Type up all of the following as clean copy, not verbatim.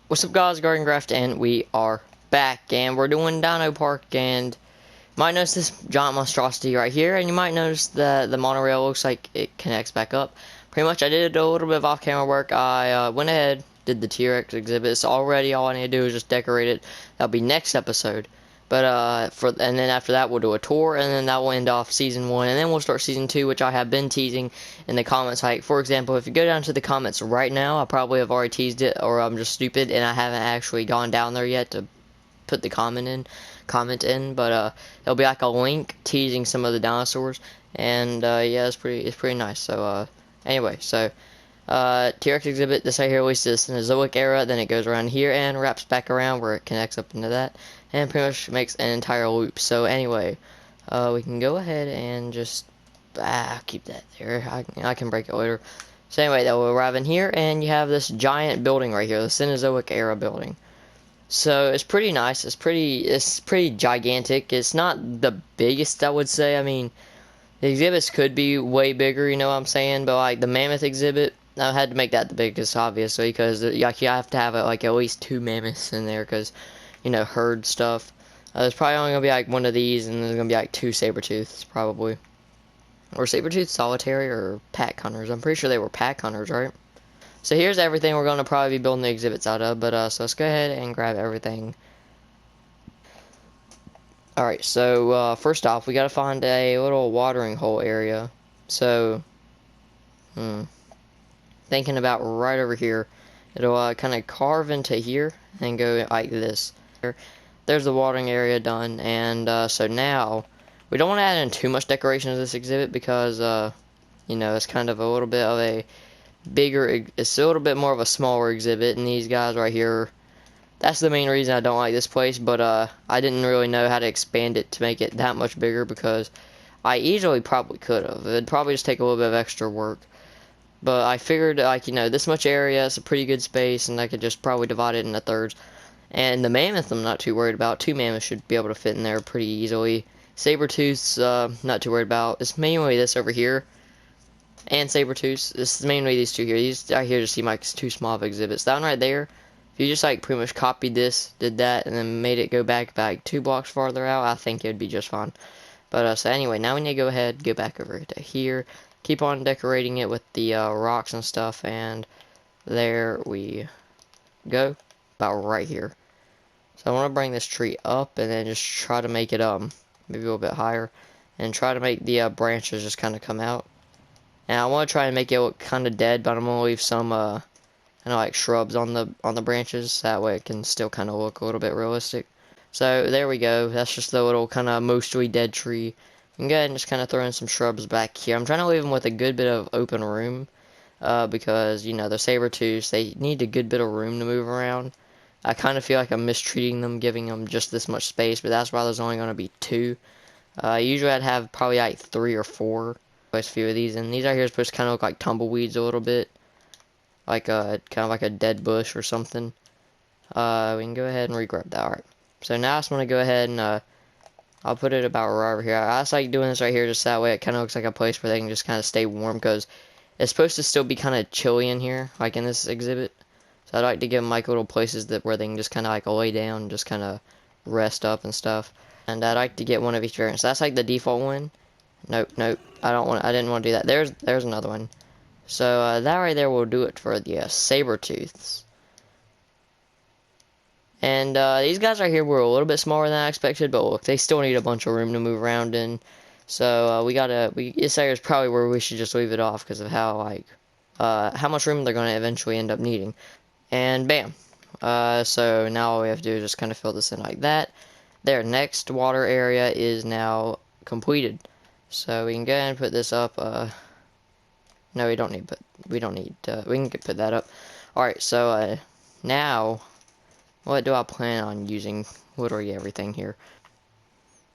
What's up, guys? Garden Graft, and we are back, and we're doing Dino Park, and you might notice this giant monstrosity right here, and you might notice that the monorail looks like it connects back up. Pretty much, I did a little bit of off-camera work. I went ahead, did the T-Rex exhibit. It's already, all I need to do is just decorate it. That'll be next episode. But and then after that we'll do a tour, and then that will end off season 1, and then we'll start season 2, which I have been teasing in the comments. Like, for example, if you go down to the comments right now, I probably have already teased it, or I'm just stupid and I haven't actually gone down there yet to put the comment in. But it'll be like a link teasing some of the dinosaurs, and yeah, it's pretty nice. So anyway, so T-Rex exhibit, this right here was the Cenozoic era, then it goes around here and wraps back around where it connects up into that, and pretty much makes an entire loop. So anyway, we can go ahead and just keep that there. I can break it later. So anyway, that will arrive in here, and you have this giant building right here, the Cenozoic era building. So it's pretty nice. It's pretty gigantic. It's not the biggest, I would say. I mean, the exhibits could be way bigger, you know what I'm saying? But like the mammoth exhibit, I had to make that the biggest, obviously, because like you have to have like at least 2 mammoths in there, because you know, herd stuff. There's probably only gonna be like one of these, and there's gonna be like 2 saber-tooths probably, or saber-tooth solitary or pack hunters. I'm pretty sure they were pack hunters, right? So here's everything we're gonna probably be building the exhibits out of. But so let's go ahead and grab everything. Alright, so first off, we gotta find a little watering hole area. So, thinking about right over here. It'll kind of carve into here and go like this. There's the watering area done, and so now we don't want to add in too much decoration to this exhibit because you know, it's kind of a little bit of a bigger, it's a little bit more of a smaller exhibit, and these guys right here, that's the main reason I don't like this place. But I didn't really know how to expand it to make it that much bigger, because I easily probably could have. It'd probably just take a little bit of extra work. But I figured, like, you know, this much area is a pretty good space, and I could just probably divide it into thirds. And the mammoth I'm not too worried about. 2 mammoths should be able to fit in there pretty easily. Saber-tooths, not too worried about. It's mainly this over here. And saber-tooths. This is mainly these 2 here. These out here just seem like too small of exhibits. That one right there, if you just, like, pretty much copied this, did that, and then made it go back 2 blocks farther out, I think it would be just fine. But, so anyway, now we need to go ahead, go back over to here. Keep on decorating it with the rocks and stuff, and there we go, about right here. So I want to bring this tree up, and then just try to make it maybe a little bit higher, and try to make the branches just kind of come out. And I want to try and make it look kind of dead, but I'm gonna leave some kind of like shrubs on the branches, that way it can still kind of look a little bit realistic. So there we go. That's just the little kind of mostly dead tree. You can go ahead and just kind of throw in some shrubs back here. I'm trying to leave them with a good bit of open room, because, you know, they're saber-tooths. They need a good bit of room to move around. I kind of feel like I'm mistreating them, giving them just this much space, but that's why there's only going to be 2. Usually I'd have probably like 3 or 4. There's a few of these, and these out here are supposed to kind of look like tumbleweeds a little bit. Like kind of like a dead bush or something. We can go ahead and regrab that. Alright. So now I just want to go ahead and I'll put it about right over here. I just like doing this right here just that way it kind of looks like a place where they can just kind of stay warm, because it's supposed to still be kind of chilly in here, like in this exhibit. So I'd like to give them like little places where they can just kind of like lay down and just kind of rest up and stuff. And I'd like to get one of each variant. So that's like the default one. Nope. I didn't want to do that. There's another one. So that right there will do it for the saber-tooths. And these guys right here were a little bit smaller than I expected, but look, they still need a bunch of room to move around in. So this area is probably where we should just leave it off, because of how how much room they're going to eventually end up needing. And bam. So now all we have to do is just kind of fill this in like that. Their next water area is now completed. So we can go ahead and put this up. No, we don't need, we can put that up. Alright, so now, what do I plan on using? Literally everything here.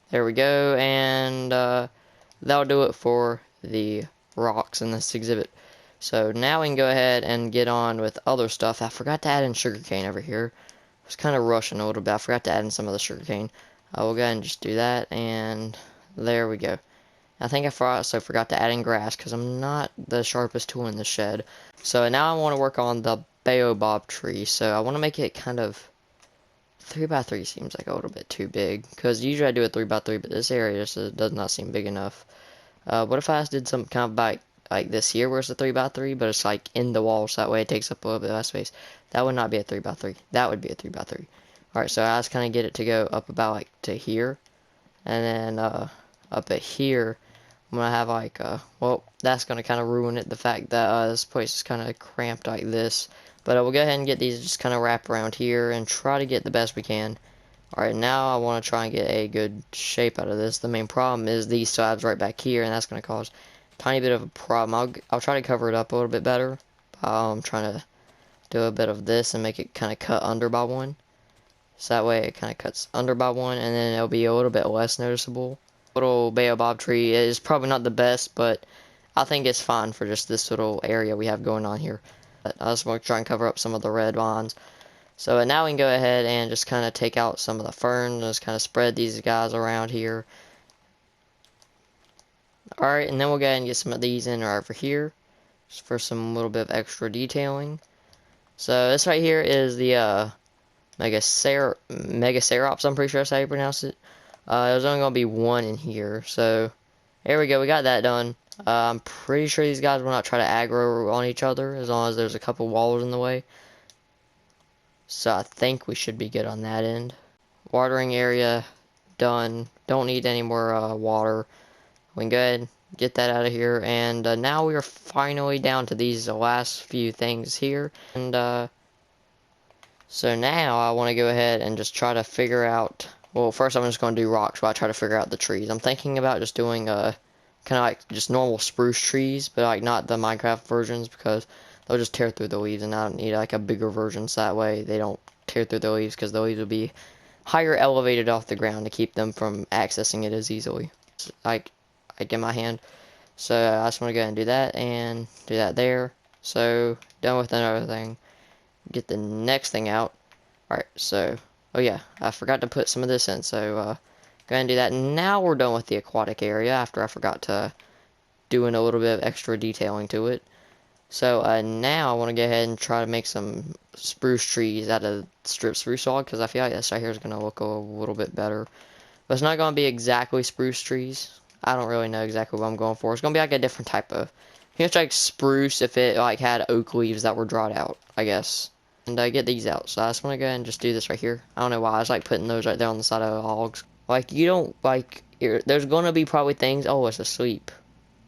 There we go, and that'll do it for the rocks in this exhibit. So now we can go ahead and get on with other stuff. I forgot to add in sugarcane over here. I was kind of rushing a little bit. I forgot to add in some of the sugarcane. We'll go ahead and just do that, and there we go. I think I also forgot to add in grass, because I'm not the sharpest tool in the shed. So now I want to work on the baobab tree, so I want to make it kind of 3x3 seems like a little bit too big, because usually I do a 3x3, but this area just does not seem big enough. What if I just did some kind of like this here where it's a 3x3, but it's like in the wall, so that way it takes up a little bit less space. That would not be a 3x3. That would be a 3x3. Alright, so I just kind of get it to go up about like to here. And then up at here, I'm going to have like, well, that's going to kind of ruin it. The fact that this place is kind of cramped like this. But we'll go ahead and get these just kind of wrapped around here and try to get the best we can. Alright, now I want to try and get a good shape out of this. The main problem is these slabs right back here, and that's going to cause a tiny bit of a problem. I'll try to cover it up a little bit better. I'm trying to do a bit of this and make it kind of cut under by one. So that way it kind of cuts under by one, and then it'll be a little bit less noticeable. Little baobab tree is probably not the best, but I think it's fine for just this little area we have going on here. But I just want to try and cover up some of the red vines. So now we can go ahead and just kind of take out some of the fern and just kind of spread these guys around here. Alright, and then we'll go ahead and get some of these in right over here, just for some little bit of extra detailing. So this right here is the Megacerops, I'm pretty sure that's how you pronounce it. There's only going to be one in here, so there we go, we got that done. I'm pretty sure these guys will not try to aggro on each other as long as there's a couple walls in the way. So I think we should be good on that end. Watering area done. Don't need any more water. We can go ahead and get that out of here. And now we are finally down to these last few things here. And so now I want to go ahead and just try to figure out. Well, first I'm just going to do rocks while I try to figure out the trees. I'm thinking about just doing kind of like just normal spruce trees, but like not the Minecraft versions, because they'll just tear through the leaves, and I don't need like a bigger version so that way they don't tear through the leaves, because the leaves will be higher elevated off the ground to keep them from accessing it as easily. Like in my hand. So I just want to go ahead and do that and do that there. So done with another thing. Get the next thing out. Alright, so oh yeah, I forgot to put some of this in, so go ahead and do that. Now we're done with the aquatic area after I forgot to doing a little bit of extra detailing to it. So now I want to go ahead and try to make some spruce trees out of strip spruce log, because I feel like this right here is going to look a little bit better. But it's not going to be exactly spruce trees. I don't really know exactly what I'm going for. It's going to be like a different type of, it's like spruce if it like had oak leaves that were dried out, I guess. And get these out. So I just want to go ahead and just do this right here. I don't know why. I was like putting those right there on the side of the logs. Like you don't like. There's going to be probably things. Oh, it's asleep,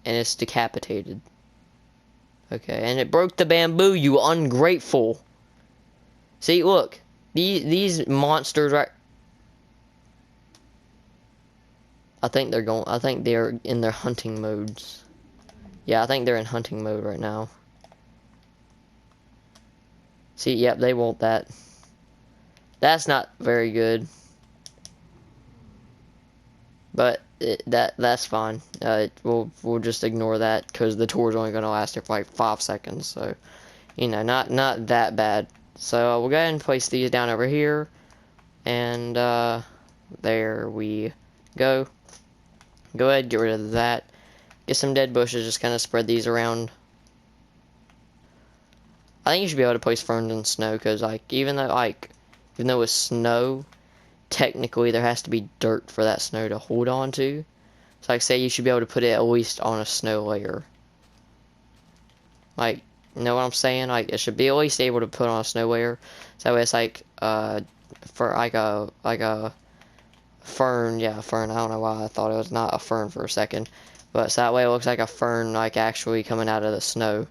and it's decapitated. Okay, and it broke the bamboo. You ungrateful. See, look, these monsters right. I think they're in their hunting modes. Yeah, I think they're in hunting mode right now. See, yep, they want that. That's not very good. But that's fine. We'll just ignore that because the tour is only gonna last for like 5 seconds. So, you know, not that bad. So we'll go ahead and place these down over here, and there we go. Go ahead, get rid of that. Get some dead bushes. Just kind of spread these around. I think you should be able to place ferns in snow, because like even though it's snow, technically there has to be dirt for that snow to hold on to. So like say you should be able to put it at least on a snow layer. Like, you know what I'm saying? Like it should be at least able to put on a snow layer. So that way it's like for like a fern, yeah, a fern. I don't know why I thought it was not a fern for a second. But so that way it looks like a fern like actually coming out of the snow,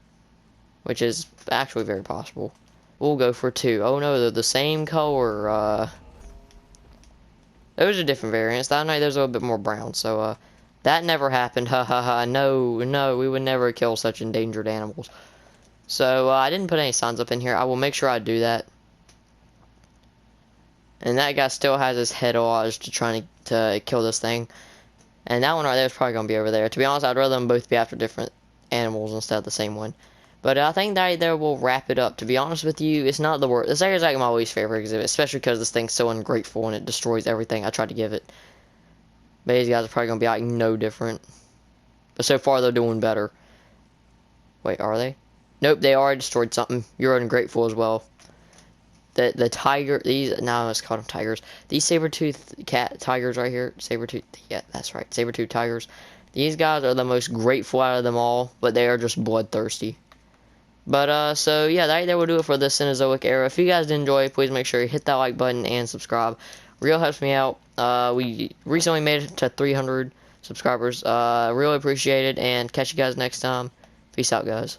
which is actually very possible. We'll go for 2. Oh no, they're the same color. Those are different variants. That night there's a little bit more brown, so that never happened. Ha ha ha. No, we would never kill such endangered animals. So I didn't put any signs up in here. I will make sure I do that. And that guy still has his head lodged to trying to kill this thing. And that one right there is probably going to be over there. To be honest, I'd rather them both be after different animals instead of the same one. But I think that right there will wrap it up. To be honest with you, it's not the worst. This area is like my least favorite exhibit, especially because this thing's so ungrateful and it destroys everything I tried to give it. But these guys are probably going to be like no different. But so far they're doing better. Wait, are they? Nope, they already destroyed something. You're ungrateful as well. The tiger, these, now let's call them tigers. These saber-tooth tigers right here, saber-tooth, yeah, that's right, saber-tooth tigers. These guys are the most grateful out of them all, but they are just bloodthirsty. But, so, yeah, that will do it for the Cenozoic era. If you guys did enjoy, please make sure you hit that like button and subscribe. Real helps me out. We recently made it to 300 subscribers. Really appreciate it, and catch you guys next time. Peace out, guys.